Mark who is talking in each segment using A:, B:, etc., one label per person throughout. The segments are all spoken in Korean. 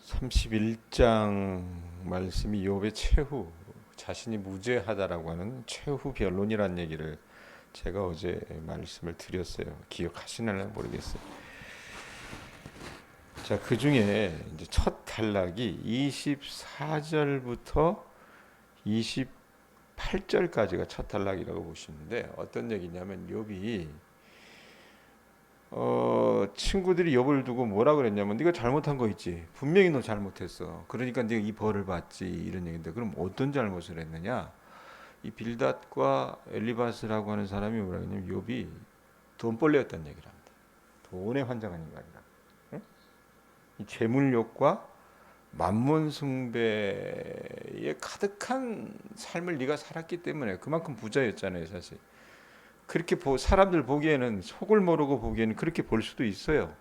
A: 31장 말씀이 욥의 최후, 자신이 무죄하다라고 하는 최후 변론이라는 얘기를 제가 어제 말씀을 드렸어요. 기억하시나요? 모르겠어요. 자, 그 중에 이제 첫 단락이 24절부터 28절까지가 첫 단락이라고 보시는데, 어떤 얘기냐면 욥이 친구들이 욥을 두고 뭐라 그랬냐면, 네가 잘못한 거 있지, 분명히 너 잘못했어, 그러니까 네가 이 벌을 받지, 이런 얘기인데, 그럼 어떤 잘못을 했느냐. 이 빌닷과 엘리바스라고 하는 사람이 뭐라 그러냐면, 욥이 돈벌레였다는 얘기를 합니다. 돈에 환장한 인간이라. 응? 이 재물욕과 만몬 숭배에 가득한 삶을 네가 살았기 때문에 그만큼 부자였잖아요, 사실. 그렇게 사람들 보기에는, 속을 모르고 보기에는 그렇게 볼 수도 있어요.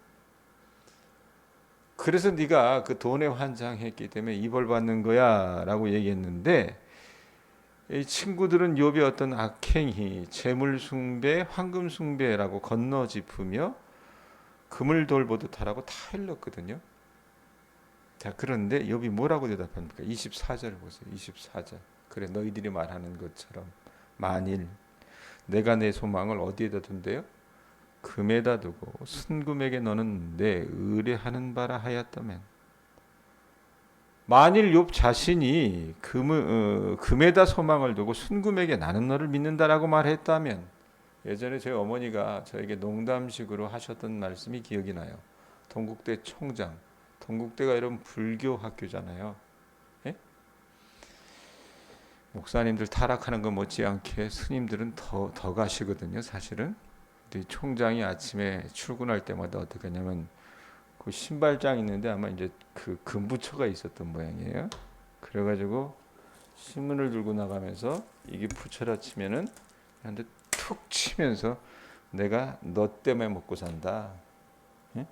A: 그래서 네가 그 돈에 환장했기 때문에 이 벌 받는 거야라고 얘기했는데, 이 친구들은 욥의 어떤 악행이 재물 숭배, 황금 숭배라고 건너짚으며 금을 돌보듯 하라고 다 일렀거든요. 자, 그런데 욥이 뭐라고 대답합니까? 24절 보세요. 24절. 그래, 너희들이 말하는 것처럼 만일 내가 내 소망을 어디에다 둔대요? 금에다 두고 순금에게 너는 내 의뢰하는 바라 하였다면, 만일 욥 자신이 금에다 소망을 두고 순금에게 나는 너를 믿는다라고 말했다면, 예전에 저희 어머니가 저에게 농담식으로 하셨던 말씀이 기억이 나요. 동국대 총장, 동국대가 여러분 불교 학교잖아요. 예? 목사님들 타락하는 거 못지않게 스님들은 더 가시거든요, 사실은. 근데 총장이 아침에 출근할 때마다 어떻게 하냐면, 그 신발장 있는데 아마 이제 그 금부처가 있었던 모양이에요. 그래가지고 신문을 들고 나가면서 이게 부처라 치면은 한테 툭 치면서 내가 너 때문에 먹고 산다. 예?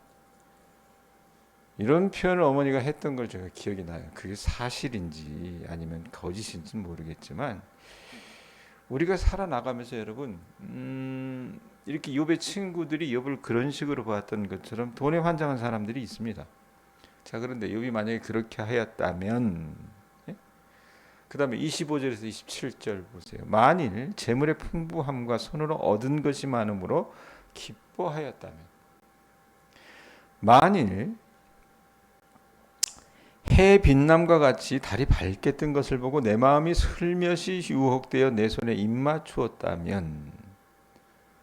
A: 이런 표현을 어머니가 했던 걸 제가 기억이 나요. 그게 사실인지 아니면 거짓인지는 모르겠지만, 우리가 살아나가면서 여러분, 이렇게 욥의 친구들이 욥을 그런 식으로 봤던 것처럼 돈에 환장한 사람들이 있습니다. 자, 그런데 욥이 만약에 그렇게 하였다면, 예? 그 다음에 25절에서 27절 보세요. 만일 재물의 풍부함과 손으로 얻은 것이 많음으로 기뻐하였다면, 만일 해 빛남과 같이 달이 밝게 뜬 것을 보고 내 마음이 슬며시 유혹되어 내 손에 입맞추었다면,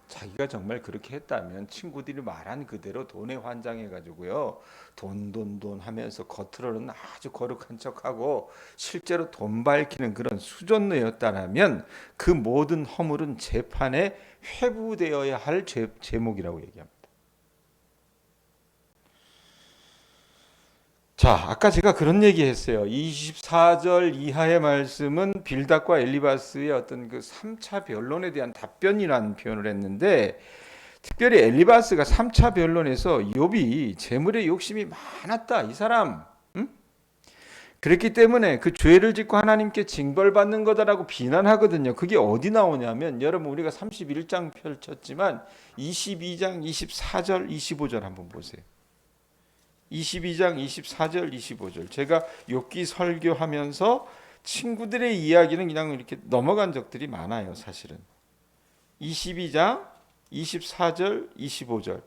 A: 자기가 정말 그렇게 했다면 친구들이 말한 그대로 돈에 환장해가지고요, 돈 하면서 겉으로는 아주 거룩한 척하고 실제로 돈 밝히는 그런 수존노였다면, 그 모든 허물은 재판에 회부되어야 할 제목이라고 얘기합니다. 자, 아까 제가 그런 얘기 했어요. 24절 이하의 말씀은 빌닷과 엘리바스의 어떤 그 3차 변론에 대한 답변이라는 표현을 했는데, 특별히 엘리바스가 3차 변론에서 욥이 재물에 욕심이 많았다, 이 사람. 응? 그랬기 때문에 그 죄를 짓고 하나님께 징벌받는 거다라고 비난하거든요. 그게 어디 나오냐면, 여러분 우리가 31장 펼쳤지만 22장 24절 25절 한번 보세요. 22장 24절 25절. 제가 욥기 설교하면서 친구들의 이야기는 그냥 이렇게 넘어간 적들이 많아요, 사실은. 22장 24절 25절.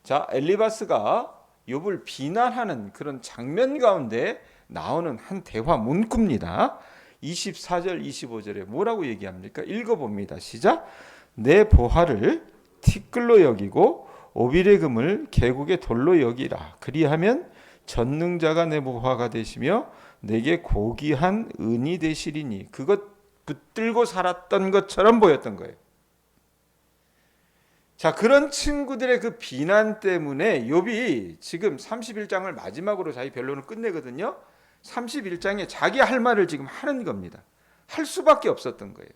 A: 자, 엘리바스가 욥을 비난하는 그런 장면 가운데 나오는 한 대화 문구입니다. 24절 25절에 뭐라고 얘기합니까? 읽어봅니다. 시작. 내 보화를 티끌로 여기고 오빌의 금을 계곡의 돌로 여기라. 그리하면 전능자가 내 보화가 되시며 내게 고귀한 은이 되시리니. 그것 붙들고 살았던 것처럼 보였던 거예요. 자, 그런 친구들의 그 비난 때문에 욥이 지금 31장을 마지막으로 자기 변론을 끝내거든요. 31장에 자기 할 말을 지금 하는 겁니다. 할 수밖에 없었던 거예요.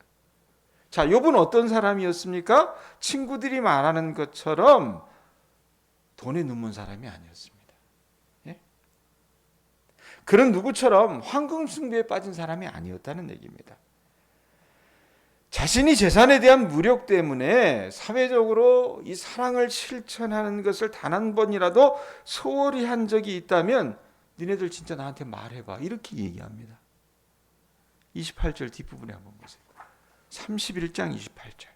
A: 자, 욥은 어떤 사람이었습니까? 친구들이 말하는 것처럼 돈에 눈먼 사람이 아니었습니다. 예? 그런 누구처럼 황금 숭배에 빠진 사람이 아니었다는 얘기입니다. 자신이 재산에 대한 무력 때문에 사회적으로 이 사랑을 실천하는 것을 단 한 번이라도 소홀히 한 적이 있다면, 니네들 진짜 나한테 말해봐. 이렇게 얘기합니다. 28절 뒷부분에 한번 보세요. 31장 28절.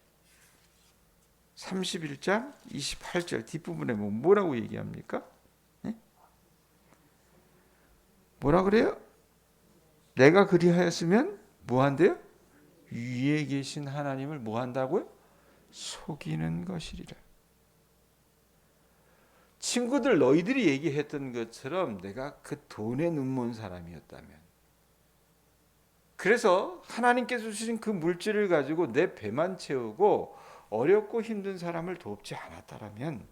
A: 31장 28절 뒷부분에 뭐라고 얘기합니까? 네? 뭐라 그래요? 내가 그리하였으면 뭐한대요? 위에 계신 하나님을 뭐한다고요? 속이는 것이리라. 친구들 너희들이 얘기했던 것처럼 내가 그 돈에 눈먼 사람이었다면, 그래서 하나님께서 주신 그 물질을 가지고 내 배만 채우고 어렵고 힘든 사람을 돕지 않았다라면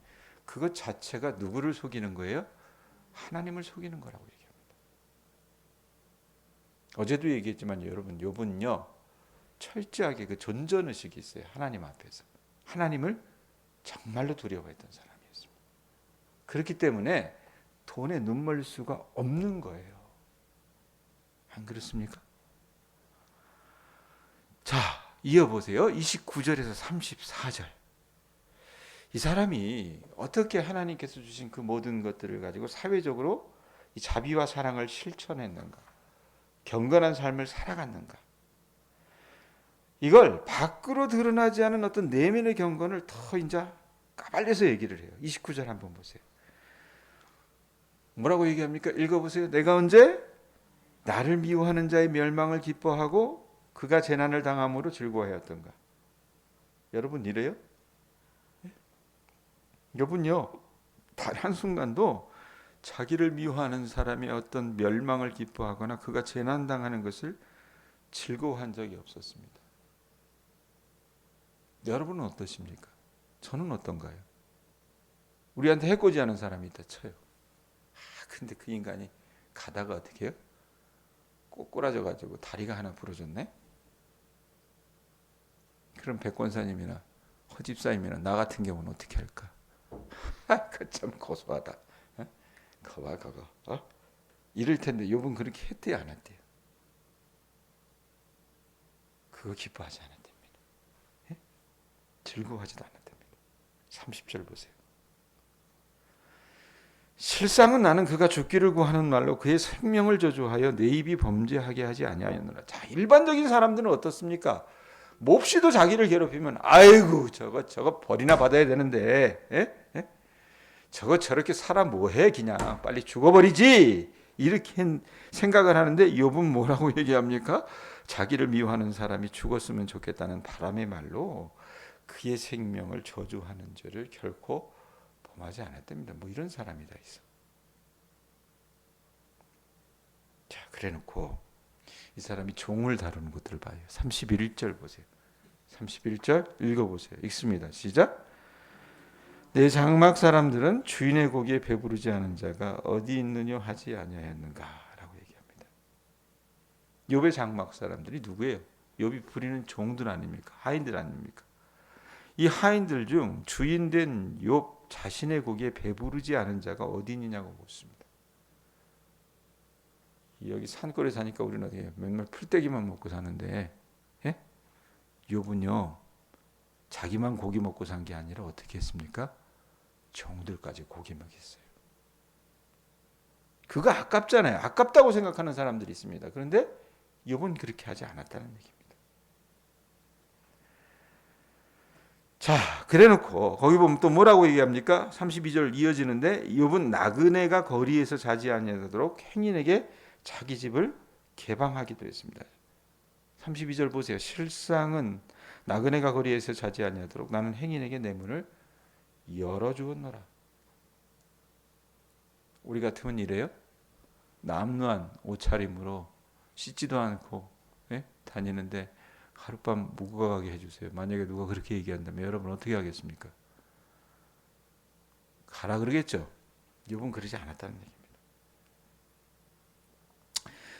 A: 그것 자체가 누구를 속이는 거예요? 하나님을 속이는 거라고 얘기합니다. 어제도 얘기했지만 여러분, 욥은요 철저하게 그 존전의식이 있어요. 하나님 앞에서 하나님을 정말로 두려워했던 사람이었습니다. 그렇기 때문에 돈에 눈멀 수가 없는 거예요. 안 그렇습니까? 자, 이어보세요. 29절에서 34절. 이 사람이 어떻게 하나님께서 주신 그 모든 것들을 가지고 사회적으로 이 자비와 사랑을 실천했는가, 경건한 삶을 살아갔는가, 이걸 밖으로 드러나지 않은 어떤 내면의 경건을 더 이제 까발려서 얘기를 해요. 29절 한번 보세요. 뭐라고 얘기합니까? 읽어보세요. 내가 언제 나를 미워하는 자의 멸망을 기뻐하고 그가 재난을 당함으로 즐거워하였던가. 여러분 이래요? 여러분요, 단 한순간도 자기를 미워하는 사람의 어떤 멸망을 기뻐하거나 그가 재난 당하는 것을 즐거워한 적이 없었습니다. 여러분은 어떠십니까? 저는 어떤가요? 우리한테 해코지하는 사람이 있다 쳐요. 근데 그 인간이 가다가 어떻게 해요? 꼬꾸라져 가지고 다리가 하나 부러졌네? 그럼 백권사님이나 허집사님이나 나 같은 경우는 어떻게 할까? 그 참 고소하다. 거봐 그거. 이럴 텐데 욥은 그렇게 했대요, 안 했대요? 그거 기뻐하지 않았답니다. 즐거워하지도 않았답니다. 30절 보세요. 실상은 나는 그가 죽기를 구하는 말로 그의 생명을 저주하여 내 입이 범죄하게 하지 아니하였노라. 자, 일반적인 사람들은 어떻습니까? 몹시도 자기를 괴롭히면 아이고 저거 벌이나 받아야 되는데, 저거 저렇게 살아 뭐해, 그냥 빨리 죽어버리지, 이렇게 생각을 하는데 욥은 뭐라고 얘기합니까? 자기를 미워하는 사람이 죽었으면 좋겠다는 바람의 말로 그의 생명을 저주하는 죄를 결코 범하지 않았답니다. 뭐 이런 사람이 다 있어. 자, 그래놓고 이 사람이 종을 다루는 것들을 봐요. 31절 보세요. 31절 읽어보세요. 읽습니다. 시작. 내 장막 사람들은 주인의 고기에 배부르지 않은 자가 어디 있느냐 하지 아니하였는가 라고 얘기합니다. 욥의 장막 사람들이 누구예요? 욥이 부리는 종들 아닙니까? 하인들 아닙니까? 이 하인들 중 주인된 욥 자신의 고기에 배부르지 않은 자가 어디 있느냐고 묻습니다. 여기 산골에 사니까 우리는 어떻게 맨날 풀떼기만 먹고 사는데, 욥은요 자기만 고기 먹고 산 게 아니라 어떻게 했습니까? 종들까지 고기 먹였어요. 그거 아깝잖아요. 아깝다고 생각하는 사람들이 있습니다. 그런데 욥은 그렇게 하지 않았다는 얘기입니다. 자, 그래놓고 거기 보면 또 뭐라고 얘기합니까? 32절 이어지는데 욥은 나그네가 거리에서 자지 아니하도록 행인에게 자기 집을 개방하기도 했습니다. 32절 보세요. 실상은 나그네가 거리에서 자지 아니하도록 나는 행인에게 내 문을 열어주었노라. 우리 같으면 이래요? 남루한 옷차림으로 씻지도 않고 다니는데 하룻밤 묵고 가게 해주세요. 만약에 누가 그렇게 얘기한다면 여러분 어떻게 하겠습니까? 가라 그러겠죠. 욥은 그러지 않았다는 얘기입니다.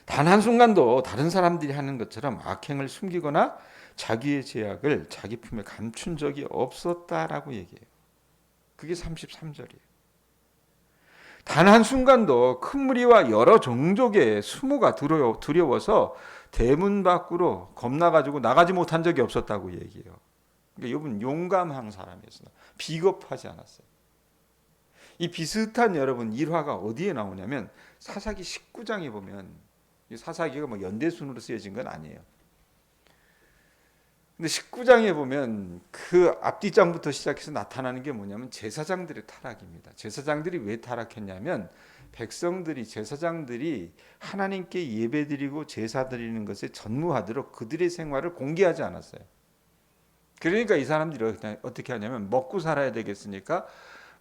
A: 단 한순간도 다른 사람들이 하는 것처럼 악행을 숨기거나 자기의 죄악을 자기 품에 감춘 적이 없었다라고 얘기해요. 그게 33절이에요. 단 한순간도 큰 무리와 여러 종족의 수모가 두려워서 대문 밖으로 겁나가지고 나가지 못한 적이 없었다고 얘기해요. 그러니까 욥은 용감한 사람이었어요. 비겁하지 않았어요. 이 비슷한 여러분 일화가 어디에 나오냐면 사사기 19장에 보면, 이 사사기가 뭐 연대순으로 쓰여진 건 아니에요. 근데 19장에 보면 그 앞뒤장부터 시작해서 나타나는 게 뭐냐면 제사장들의 타락입니다. 제사장들이 왜 타락했냐면 백성들이, 제사장들이 하나님께 예배드리고 제사 드리는 것에 전무하도록 그들의 생활을 공개하지 않았어요. 그러니까 이 사람들이 어떻게 하냐면 먹고 살아야 되겠으니까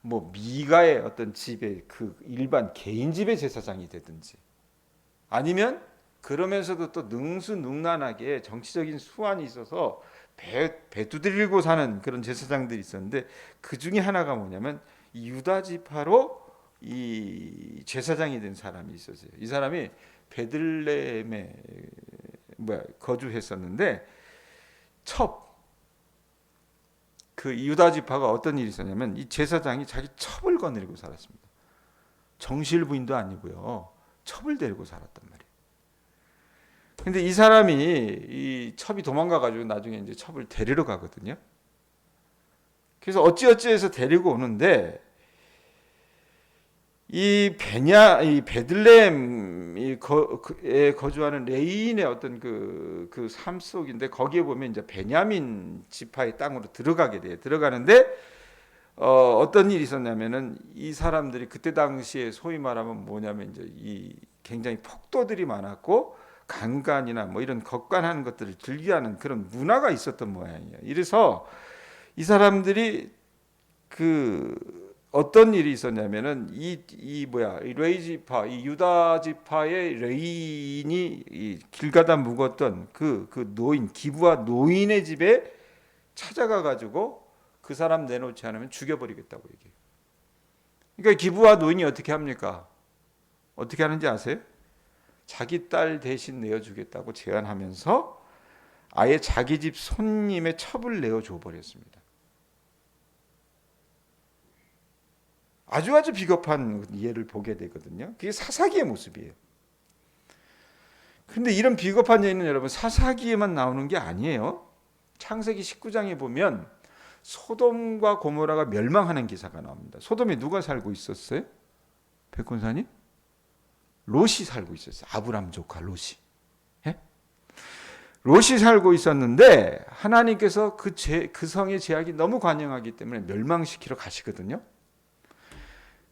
A: 뭐 미가의 어떤 집에, 그 일반 개인 집의 제사장이 되든지, 아니면 그러면서도 또 능수능란하게 정치적인 수완이 있어서 배 두드리고 사는 그런 제사장들이 있었는데, 그 중에 하나가 뭐냐면 이 유다 지파로 이 제사장이 된 사람이 있었어요. 이 사람이 베들레헴에 거주했었는데, 그 유다 지파가 어떤 일이 있었냐면 이 제사장이 자기 첩을 거느리고 살았습니다. 정실 부인도 아니고요, 첩을 데리고 살았단 말이에요. 근데 이 사람이, 이 첩이 도망가 가지고 나중에 이제 첩을 데리러 가거든요. 그래서 어찌어찌해서 데리고 오는데, 이 베들레헴에 거주하는 레인의 어떤 그 삶 속인데, 거기에 보면 이제 베냐민 지파의 땅으로 들어가게 돼요. 들어가는데 어떤 일이 있었냐면은 이 사람들이 그때 당시에 소위 말하면 뭐냐면 이제 이 굉장히 폭도들이 많았고 강간이나 뭐 이런 겁간하는 것들을 즐겨하는 그런 문화가 있었던 모양이에요. 이래서 이 사람들이 그 어떤 일이 있었냐면은 이 레이 지파, 이 유다 지파의 레인이 이 길 가다 묵었던 그 노인, 기부와 노인의 집에 찾아가 가지고 그 사람 내놓지 않으면 죽여버리겠다고 얘기해요. 그러니까 기부와 노인이 어떻게 합니까? 어떻게 하는지 아세요? 자기 딸 대신 내어주겠다고 제안하면서 아예 자기 집 손님의 첩을 내어줘 버렸습니다. 아주 비겁한 예를 보게 되거든요. 그게 사사기의 모습이에요. 근데 이런 비겁한 예는 여러분 사사기에만 나오는 게 아니에요. 창세기 19장에 보면 소돔과 고모라가 멸망하는 기사가 나옵니다. 소돔에 누가 살고 있었어요? 백군사님? 롯이 살고 있었어요. 아브람 조카 롯이. 예? 롯이 살고 있었는데 하나님께서 그 성의 제약이 너무 관영하기 때문에 멸망시키러 가시거든요.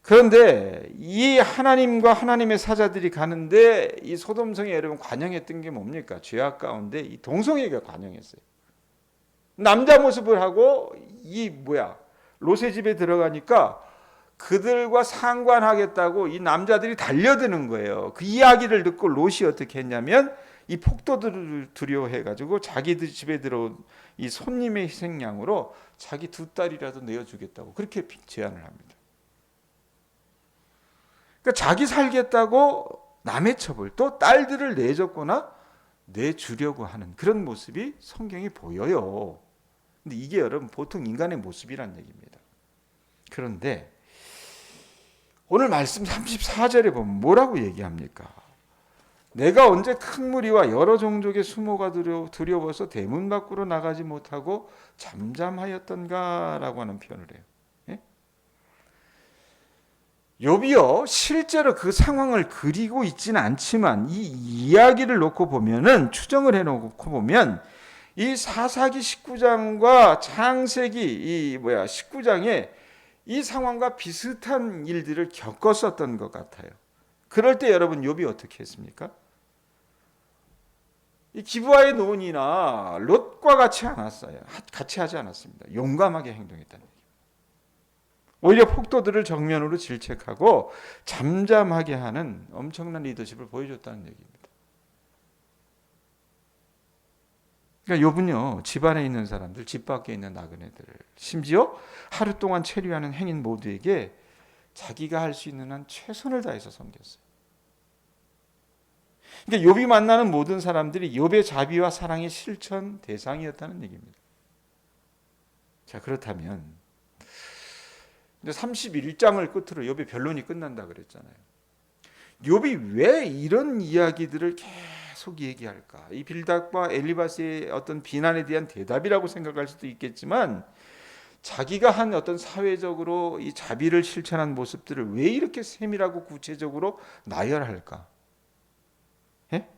A: 그런데 이 하나님과 하나님의 사자들이 가는데 이 소돔성에 여러분 관영했던 게 뭡니까? 죄악 가운데 이 동성애가 관영했어요. 남자 모습을 하고 롯의 집에 들어가니까 그들과 상관하겠다고 이 남자들이 달려드는 거예요. 그 이야기를 듣고 롯이 어떻게 했냐면 이 폭도들을 두려워해가지고 자기 집에 들어온 이 손님의 희생양으로 자기 두 딸이라도 내어주겠다고 그렇게 제안을 합니다. 그러니까 자기 살겠다고 남의 첩을, 또 딸들을 내줬거나 내주려고 하는 그런 모습이 성경에 보여요. 근데 이게 여러분 보통 인간의 모습이란 얘기입니다. 그런데 오늘 말씀 34절에 보면 뭐라고 얘기합니까? 내가 언제 큰 무리와 여러 종족의 수모가 두려워서 대문 밖으로 나가지 못하고 잠잠하였던가라고 하는 표현을 해요. 욥이요 실제로 그 상황을 그리고 있지는 않지만 이 이야기를 놓고 보면은, 추정을 해놓고 보면 이 사사기 19장과 창세기 19장에 이 상황과 비슷한 일들을 겪었었던 것 같아요. 그럴 때 여러분 욥이 어떻게 했습니까? 이 기브아의 노인이나 롯과 같이 하지 않았습니다. 용감하게 행동했다는 얘기입니다. 오히려 폭도들을 정면으로 질책하고 잠잠하게 하는 엄청난 리더십을 보여줬다는 얘기입니다. 그러니까 욥은요, 집안에 있는 사람들, 집 밖에 있는 나그네들, 심지어 하루 동안 체류하는 행인 모두에게 자기가 할 수 있는 한 최선을 다해서 섬겼어요. 그러니까 욥이 만나는 모든 사람들이 욥의 자비와 사랑의 실천 대상이었다는 얘기입니다. 자, 그렇다면 31장을 끝으로 욥의 변론이 끝난다 그랬잖아요. 욥이 왜 이런 이야기들을 계속 얘기할까? 이 빌닷과 엘리바스의 어떤 비난에 대한 대답이라고 생각할 수도 있겠지만, 자기가 한 어떤 사회적으로 이 자비를 실천한 모습들을 왜 이렇게 세밀하고 구체적으로 나열할까? 예?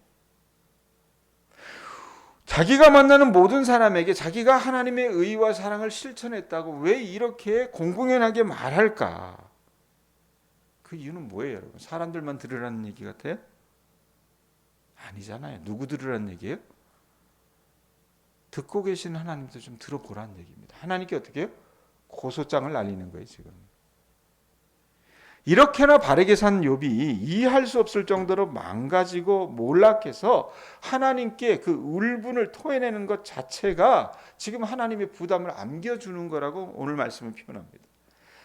A: 자기가 만나는 모든 사람에게 자기가 하나님의 의와 사랑을 실천했다고 왜 이렇게 공공연하게 말할까? 그 이유는 뭐예요, 여러분? 사람들만 들으라는 얘기 같아요? 아니잖아요. 누구 들으라는 얘기예요? 듣고 계신 하나님도 좀 들어보라는 얘기입니다. 하나님께 어떻게 해요? 고소장을 날리는 거예요, 지금. 이렇게나 바르게 산 욥이 이해할 수 없을 정도로 망가지고 몰락해서 하나님께 그 울분을 토해내는 것 자체가 지금 하나님의 부담을 안겨주는 거라고 오늘 말씀을 표현합니다.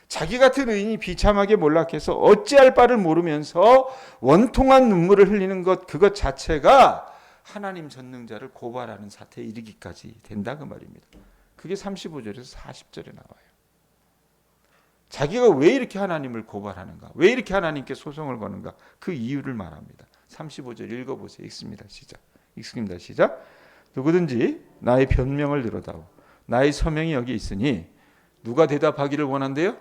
A: 자기 같은 의인이 비참하게 몰락해서 어찌할 바를 모르면서 원통한 눈물을 흘리는 것, 그것 자체가 하나님 전능자를 고발하는 사태에 이르기까지 된다 그 말입니다. 그게 35절에서 40절에 나와요. 자기가 왜 이렇게 하나님을 고발하는가, 왜 이렇게 하나님께 소송을 거는가, 그 이유를 말합니다. 35절 읽어보세요. 읽습니다. 시작. 누구든지 나의 변명을 들어다오. 나의 서명이 여기 있으니 누가 대답하기를 원한대요?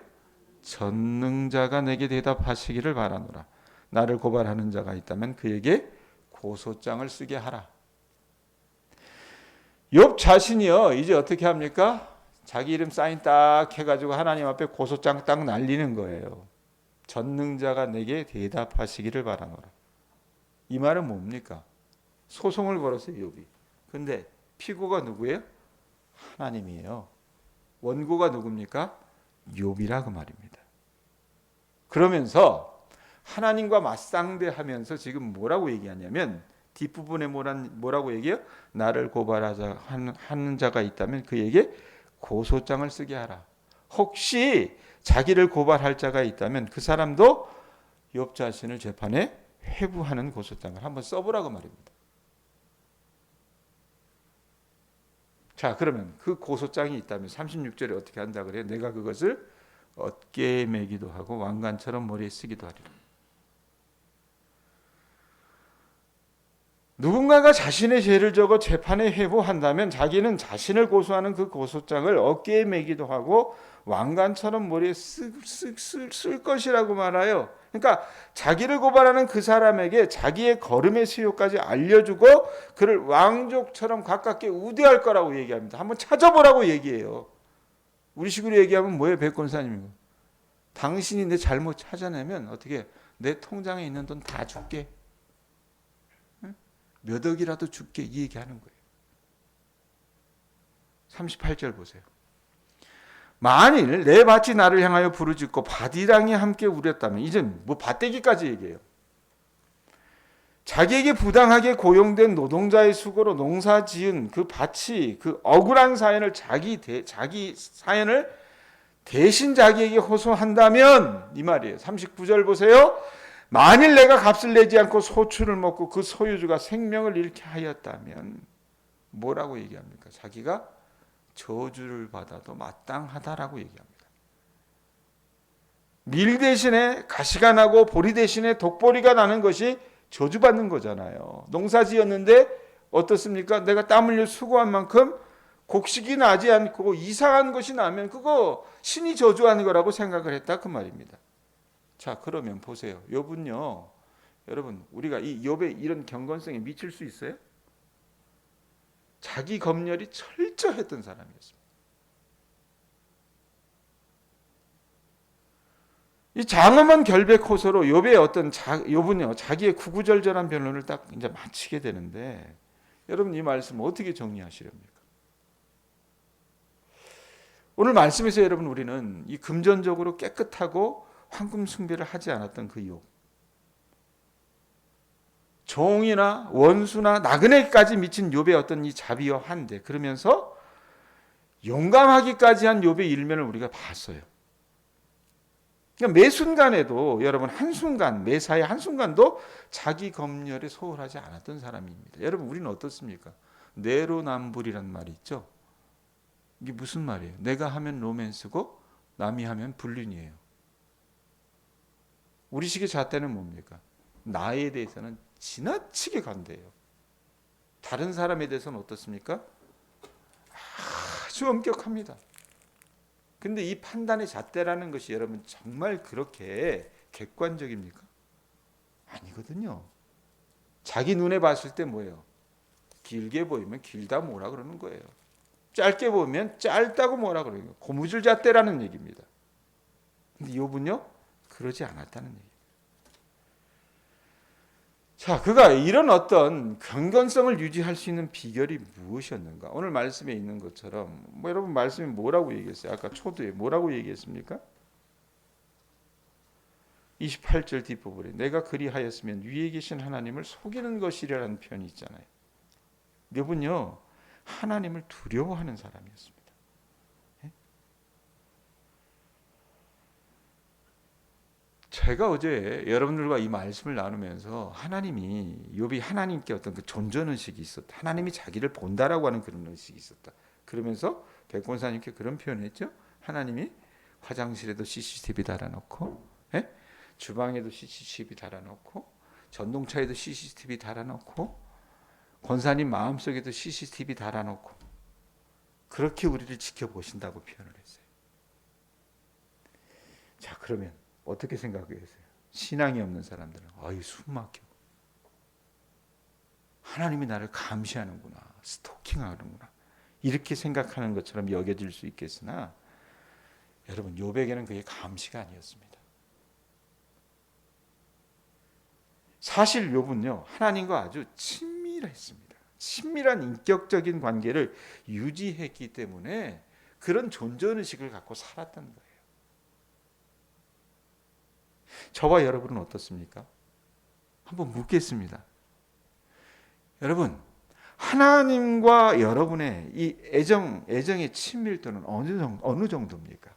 A: 전능자가 내게 대답하시기를 바라노라. 나를 고발하는 자가 있다면 그에게 고소장을 쓰게 하라. 욥 자신이요, 이제 어떻게 합니까? 자기 이름 사인 딱 해가지고 하나님 앞에 고소장 딱 날리는 거예요. 전능자가 내게 대답하시기를 바라노라. 이 말은 뭡니까? 소송을 걸었어요, 욥이. 근데 피고가 누구예요? 하나님이에요. 원고가 누굽니까? 욥이라 그 말입니다. 그러면서 하나님과 맞상대하면서 지금 뭐라고 얘기하냐면, 뒷부분에 뭐라고 얘기해요? 나를 고발하자 하는 자가 있다면 그에게 고소장을 쓰게 하라. 혹시 자기를 고발할 자가 있다면 그 사람도 욥 자신을 재판에 회부하는 고소장을 한번 써보라고 말입니다. 자, 그러면 그 고소장이 있다면 36절에 어떻게 한다 그래요? 내가 그것을 어깨에 매기도 하고 왕관처럼 머리에 쓰기도 하리라. 누군가가 자신의 죄를 적어 재판에 회부한다면 자기는 자신을 고소하는 그 고소장을 어깨에 매기도 하고 왕관처럼 머리에 쓸 것이라고 말해요. 그러니까 자기를 고발하는 그 사람에게 자기의 걸음의 수요까지 알려주고 그를 왕족처럼 가깝게 우대할 거라고 얘기합니다. 한번 찾아보라고 얘기해요. 우리식으로 얘기하면 뭐예요? 백권사님이고, 당신이 내 잘못 찾아내면 어떻게 내 통장에 있는 돈 다 줄게, 몇 억이라도 줄게, 이 얘기하는 거예요. 38절 보세요. 만일 내 밭이 나를 향하여 부르짖고 밭이랑이 함께 우렸다면, 이제 뭐 밭대기까지 얘기해요. 자기에게 부당하게 고용된 노동자의 수고로 농사 지은 그 밭이 그 억울한 사연을 자기 사연을 대신 자기에게 호소한다면, 이 말이에요. 39절 보세요. 만일 내가 값을 내지 않고 소출을 먹고 그 소유주가 생명을 잃게 하였다면, 뭐라고 얘기합니까? 자기가 저주를 받아도 마땅하다라고 얘기합니다. 밀 대신에 가시가 나고 보리 대신에 독보리가 나는 것이 저주받는 거잖아요. 농사 지었는데 어떻습니까? 내가 땀 흘려 수고한 만큼 곡식이 나지 않고 이상한 것이 나면 그거 신이 저주하는 거라고 생각을 했다 그 말입니다. 자, 그러면 보세요. 욥은요, 여러분, 우리가 이 욥의 이런 경건성에 미칠 수 있어요? 자기 검열이 철저했던 사람이었습니다. 이 장엄한 결백 호소로 욥의 욥은요, 자기의 구구절절한 변론을 딱 이제 마치게 되는데, 여러분 이 말씀 어떻게 정리하시렵니까? 오늘 말씀에서 여러분 우리는 이 금전적으로 깨끗하고 황금 숭배를 하지 않았던 그 욥, 종이나 원수나 나그네까지 미친 욥의 어떤 이 자비와 한대, 그러면서 용감하기까지 한 욥의 일면을 우리가 봤어요. 그러니까 매 순간에도 여러분 한순간, 매사에 한순간도 자기 검열에 소홀하지 않았던 사람입니다. 여러분 우리는 어떻습니까? 내로남불이란 말이 있죠. 이게 무슨 말이에요? 내가 하면 로맨스고 남이 하면 불륜이에요. 우리식의 잣대는 뭡니까? 나에 대해서는 지나치게 간대요. 다른 사람에 대해서는 어떻습니까? 아주 엄격합니다. 근데 이 판단의 잣대라는 것이 여러분 정말 그렇게 객관적입니까? 아니거든요. 자기 눈에 봤을 때 뭐예요? 길게 보이면 길다 뭐라 그러는 거예요. 짧게 보면 짧다고 뭐라 그러는 거예요. 고무줄 잣대라는 얘기입니다. 근데 욥은요 그러지 않았다는 얘기예요. 자, 그가 이런 어떤 경건성을 유지할 수 있는 비결이 무엇이었는가? 오늘 말씀에 있는 것처럼 여러분 말씀이 뭐라고 얘기했어요? 아까 초두에 뭐라고 얘기했습니까? 28절 뒷부분에 내가 그리하였으면 위에 계신 하나님을 속이는 것이라는 표현이 있잖아요. 욥은요 하나님을 두려워하는 사람이었습니다. 제가 어제 여러분들과 이 말씀을 나누면서 하나님이 욥이 하나님께 어떤 그 존전 의식이 있었다. 하나님이 자기를 본다라고 하는 그런 의식이 있었다. 그러면서 백권사님께 그런 표현을 했죠. 하나님이 화장실에도 CCTV 달아놓고, 주방에도 CCTV 달아놓고, 전동차에도 CCTV 달아놓고, 권사님 마음속에도 CCTV 달아놓고, 그렇게 우리를 지켜보신다고 표현을 했어요. 자, 그러면 어떻게 생각하세요? 신앙이 없는 사람들은 숨 막혀. 하나님이 나를 감시하는구나. 스토킹하는구나. 이렇게 생각하는 것처럼 여겨질 수 있겠으나 여러분 욥에게는 그게 감시가 아니었습니다. 사실 욥은요 하나님과 아주 친밀했습니다. 친밀한 인격적인 관계를 유지했기 때문에 그런 존재의식을 갖고 살았던 거예요. 저와 여러분은 어떻습니까? 한번 묻겠습니다. 여러분, 하나님과 여러분의 이 애정의 친밀도는 어느 정도입니까?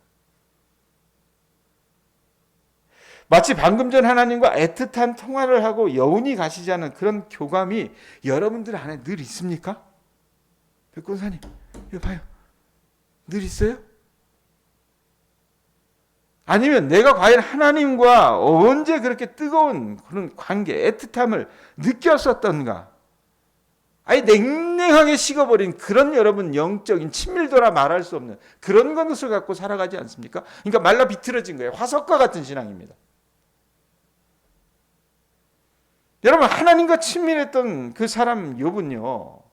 A: 마치 방금 전 하나님과 애틋한 통화를 하고 여운이 가시지 않은 그런 교감이 여러분들 안에 늘 있습니까? 백권사님, 이거 봐요. 늘 있어요? 아니면 내가 과연 하나님과 언제 그렇게 뜨거운 그런 관계, 애틋함을 느꼈었던가? 아예 냉랭하게 식어버린 그런 여러분 영적인 친밀도라 말할 수 없는 그런 것을 갖고 살아가지 않습니까? 그러니까 말라 비틀어진 거예요. 화석과 같은 신앙입니다. 여러분 하나님과 친밀했던 그 사람 욥은요.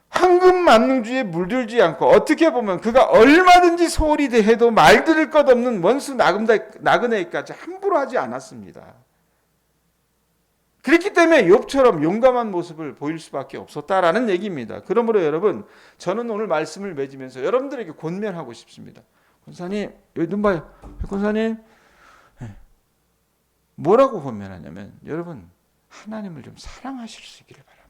A: 황금만능주의에 물들지 않고 어떻게 보면 그가 얼마든지 소홀히 대해도 말들을 것 없는 원수 나그네까지 함부로 하지 않았습니다. 그렇기 때문에 욥처럼 용감한 모습을 보일 수밖에 없었다라는 얘기입니다. 그러므로 여러분 저는 오늘 말씀을 맺으면서 여러분들에게 권면하고 싶습니다. 권사님 여기 눈 봐요. 권사님 뭐라고 권면하냐면 여러분 하나님을 좀 사랑하실 수 있기를 바랍니다.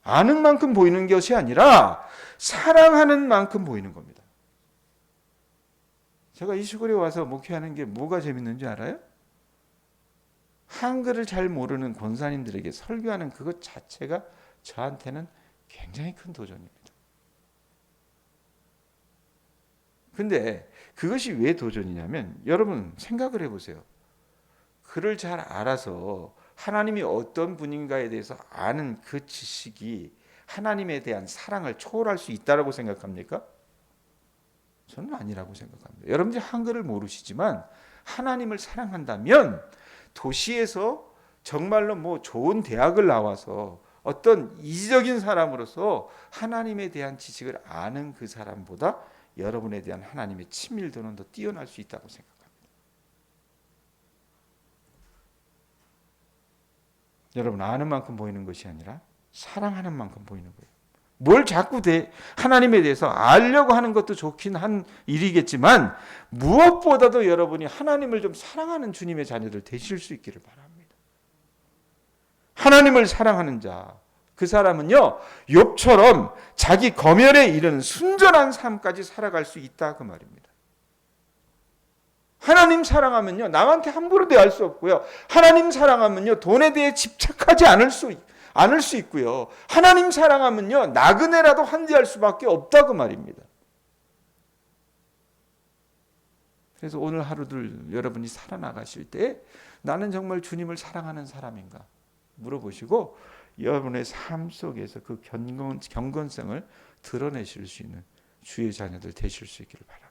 A: 아는 만큼 보이는 것이 아니라 사랑하는 만큼 보이는 겁니다. 제가 이 시골에 와서 목회하는 게 뭐가 재밌는지 알아요? 한글을 잘 모르는 권사님들에게 설교하는 그것 자체가 저한테는 굉장히 큰 도전입니다. 근데 그것이 왜 도전이냐면 여러분 생각을 해보세요. 그를 잘 알아서 하나님이 어떤 분인가에 대해서 아는 그 지식이 하나님에 대한 사랑을 초월할 수 있다고 생각합니까? 저는 아니라고 생각합니다. 여러분들이 한글을 모르시지만 하나님을 사랑한다면 도시에서 정말로 좋은 대학을 나와서 어떤 이지적인 사람으로서 하나님에 대한 지식을 아는 그 사람보다 여러분에 대한 하나님의 친밀도는 더 뛰어날 수 있다고 생각합니다. 여러분 아는 만큼 보이는 것이 아니라 사랑하는 만큼 보이는 거예요. 뭘 자꾸 하나님에 대해서 알려고 하는 것도 좋긴 한 일이겠지만 무엇보다도 여러분이 하나님을 좀 사랑하는 주님의 자녀들 되실 수 있기를 바랍니다. 하나님을 사랑하는 자, 그 사람은요 욥처럼 자기 검열에 이르는 순전한 삶까지 살아갈 수 있다 그 말입니다. 하나님 사랑하면요 남한테 함부로 대할 수 없고요. 하나님 사랑하면요 돈에 대해 집착하지 않을 수 있고요. 하나님 사랑하면요 나그네라도 환대할 수밖에 없다 그 말입니다. 그래서 오늘 하루들 여러분이 살아나가실 때 나는 정말 주님을 사랑하는 사람인가 물어보시고 여러분의 삶 속에서 그 경건성을 드러내실 수 있는 주의 자녀들 되실 수 있기를 바랍니다.